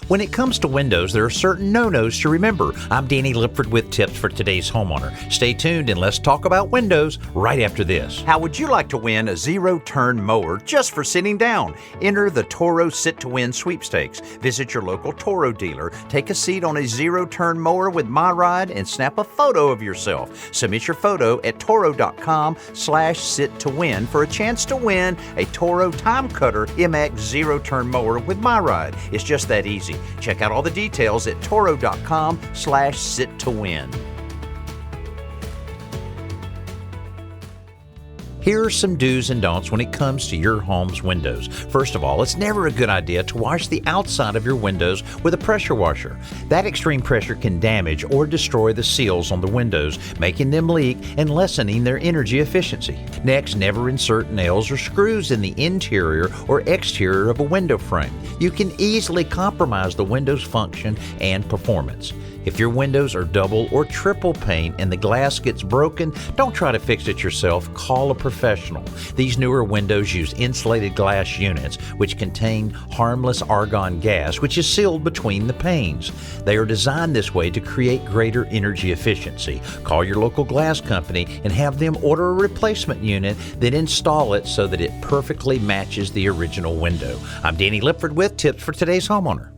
When it comes to windows, there are certain no-nos to remember. I'm Danny Lipford with tips for today's homeowner. Stay tuned and let's talk about windows right after this. How would you like to win a zero-turn mower just for sitting down? Enter the Toro Sit to Win Sweepstakes. Visit your local Toro dealer, take a seat on a zero-turn mower with My Ride, and snap a photo of yourself. Submit your photo at toro.com/sit-to-win for a chance to win a Toro Time Cutter MX zero-turn mower with My Ride. It's just that easy. Check out all the details at toro.com/sit-to-win. Here are some do's and don'ts when it comes to your home's windows. First of all, it's never a good idea to wash the outside of your windows with a pressure washer. That extreme pressure can damage or destroy the seals on the windows, making them leak and lessening their energy efficiency. Next, never insert nails or screws in the interior or exterior of a window frame. You can easily compromise the window's function and performance. If your windows are double or triple pane and the glass gets broken, don't try to fix it yourself. Call a professional. These newer windows use insulated glass units, which contain harmless argon gas, which is sealed between the panes. They are designed this way to create greater energy efficiency. Call your local glass company and have them order a replacement unit, then install it so that it perfectly matches the original window. I'm Danny Lipford with tips for today's homeowner.